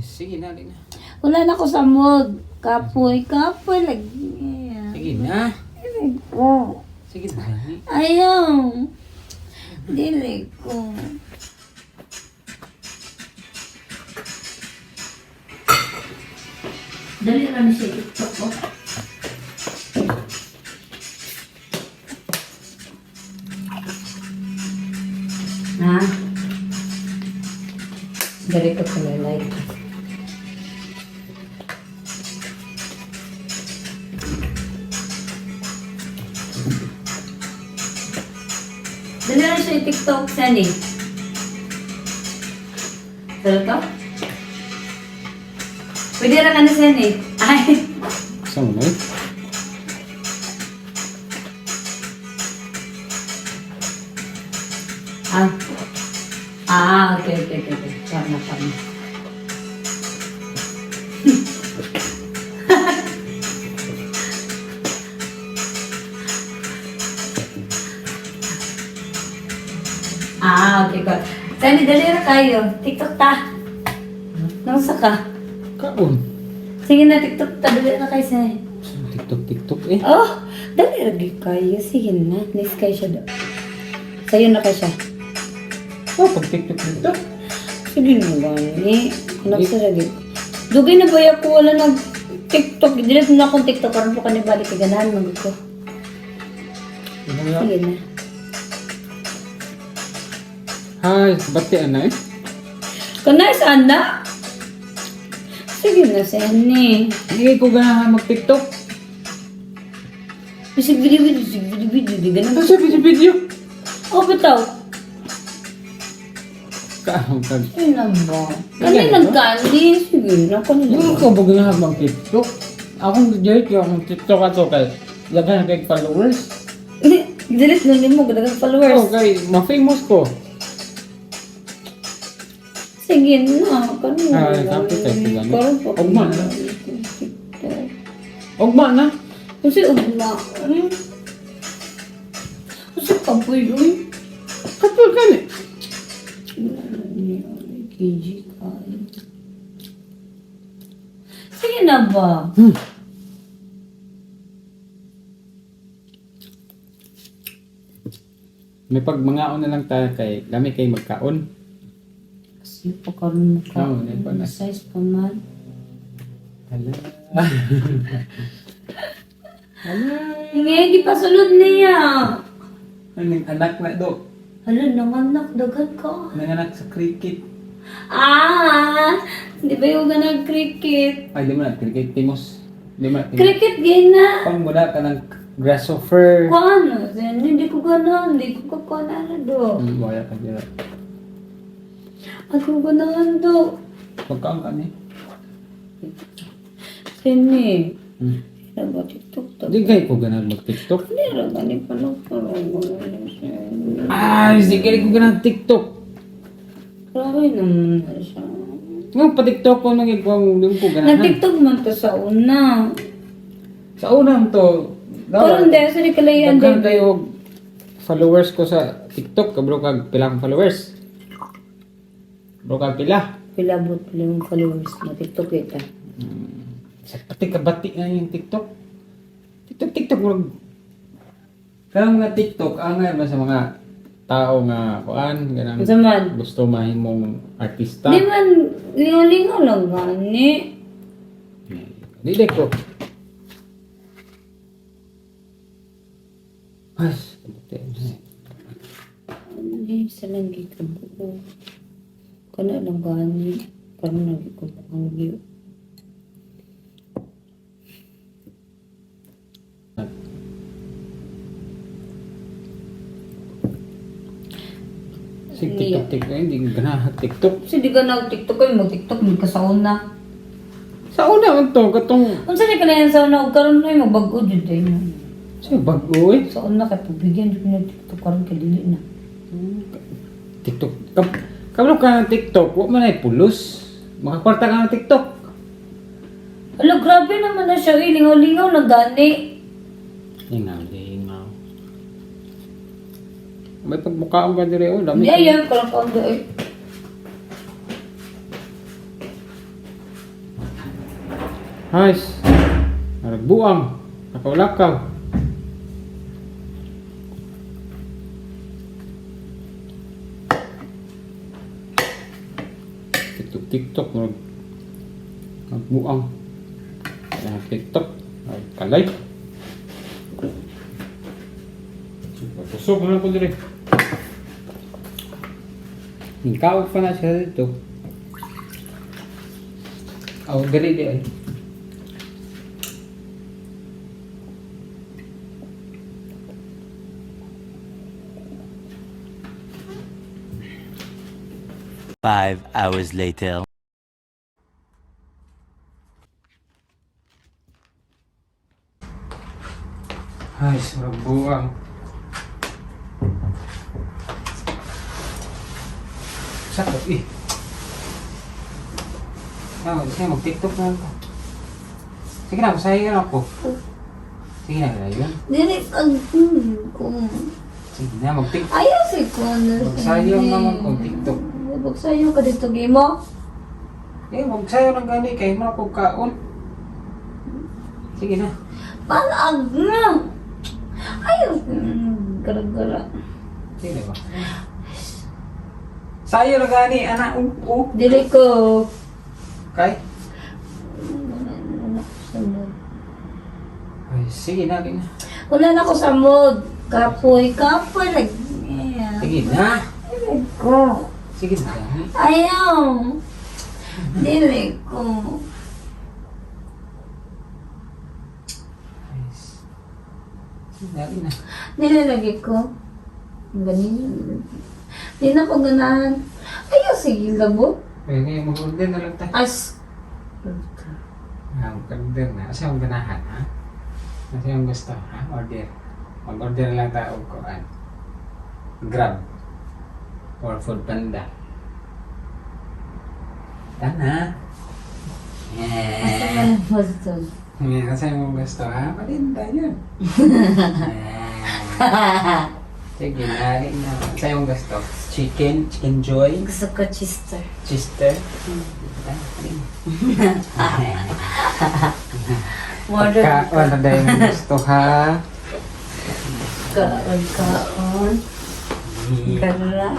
sige na, na. Wala na ko sa mood. Kapoy lagi. Sige na. Oh. Sige na. Ayaw. Dili ko. Dali kami sa TikTok ko. Ha? Dali ko pala like. Dali na siya TikTok saan eh. Dali ka? Pwede na ka na saan eh. Ay. Saan mo na eh? Okay. Tama. Okay ko. Sani, dali na kayo. TikTok ta. Nasa ka? Kaon. Sige na, TikTok ta. Dali na kayo sani. TikTok eh. Oh, dali lagi kayo. Sige na. Nice kayo siya doon. Sa'yo na kayo siya. Oh, pag TikTok. Sige na gani. Anak sa lagi. Dugay na ba ako wala nag TikTok. Dilit na akong TikTok. Karoon po ka ni balik. Ganahan mag ko. Sige na. Ay, bati na eh. Kanay saan na? Sige na sani. Hindi ko ganahan mag-TikTok. Sige video. Di ganun. Ano sa video? Oh, bitaw. Kaon ka. Ay na ba? Kanay nagkali. Sige na. Hindi ko ba ganahan mag-TikTok? Akong joke yung TikTok ato kay lagan na kay followers. Dilit na din mo. Gadagang followers. Oh, kay ma-famous ko. Sige na. Kanay Ay, kapit tayo sila. Karoon po. Ugma na. Ugma na. Kasi ugma. Kasi kapoy yun. Kapag ka ni. KG kain. Sige na ba? May pagmangaon na lang tayo kay kami kay magkaon. Kasi pagkaroon mo ka. Oo, hindi pa na. Size pa man. Hala. Hindi, di pa sulod niya. Anong anak na do? Hala, nanganak, dagan ka. Nanganak sa cricket. Di ba yung nag-cricket? Ay, di mo na cricket, Timos. Di mo na Cricket gay na. Pang muna ka ng grasshopper. Kung ano, hindi ko gano'n. Hindi ko kakuha do. Wala ka dyan. Ako gano'n do. Pagkaon ka ni. Sini. Ano ba TikTok to? Di kayo ko ganun mag-TikTok. Hindi rin ganun pa lang. Ay, di kayo ko ganun TikTok. Grabe naman na siya. Nga pa-TikTok ko nang ikaw hindi ko ganun. Nag-TikTok man to sa una. Sa unang to, Pero hindi, sa di kalayan daghan din. kayo followers ko sa TikTok. Kabro kag pila kong followers. Bro kag pila. Pilabot pala yung followers na TikTok kita. Sa pati kabati nga yung TikTok. TikTok wag. Kaya mga TikTok angay ba sa mga tao nga kuan ganang Sa man. gusto mahimong artista. Di man, lingaw-lingaw lang gani. Di ko. As, Hindi, sa lagi ka buo. Kana lang gani. Parang lagi ko ang view. Si TikTok hindi ganahan TikTok. Kasi di ka nag-TikTok kayo, mag-TikTok, hindi ka sa una. Sa una man to katong Kung saan ka na yan sa una, huwag karoon na yung mabago dyan tayo. sa bago eh. Sa una kay pabigyan, di ko na TikTok karoon ka dili na. TikTok. Kablo ka ng TikTok, wa man ay pulos. Makakwarta ka ng TikTok. Ala, grabe naman na siya. Lingaw-lingaw na gani. Lingaw. May pagbukaon ka dire oh, dami. Hindi, ayan. Karoon ka ang doon. Guys, nagbuang, nakaulakaw. TikTok, nagbuang. TikTok, kalay. Tusok na po dire. Ikaw pa na siya dito. Dali di ay. Five hours later. Ay, sarap buwang. Sakot eh. Sige, mag-TikTok na ako. Sige na, masahin na ako. Sige na, yun. Dili ko. Sige na, mag-TikTok. Ayaw si ko na. Magsayaw naman kung TikTok. Magsayaw ka dito, Gimo. Magsayaw ng gani kay mga pagkaon. Sige na. Palag na. Ayaw. Gara-gara. Sige ba? Sayo na gani, anak. Dili ko. Kay? Wala ko sa mood. Ay, sige na, sige na. Wala na ko sa mood. Kapoy. Sige na. Dili ko. Sige na, gani. Ayaw. Dili ko. Sige na, sige na. Dili lagi ko. Ganyan. Di na ko ganahan. Ayaw, sige labo. Kaya ngayon, mag-order na lang tayo. As. Mag-order na. Kasi ang ganahan, ha? Kasi ang gusto, ha? Order. Mag-order lang tayo kung Grab. Or Food Panda. Tana. Asa ka na gusto? Kasi ang gusto, ha? Palinda yun. Sige, nari na. Kasi ang gusto. Chicken joy. Gusto ko chister. Chister. Modern Kaon na dahil ang gusto, ha? kaon. Gara.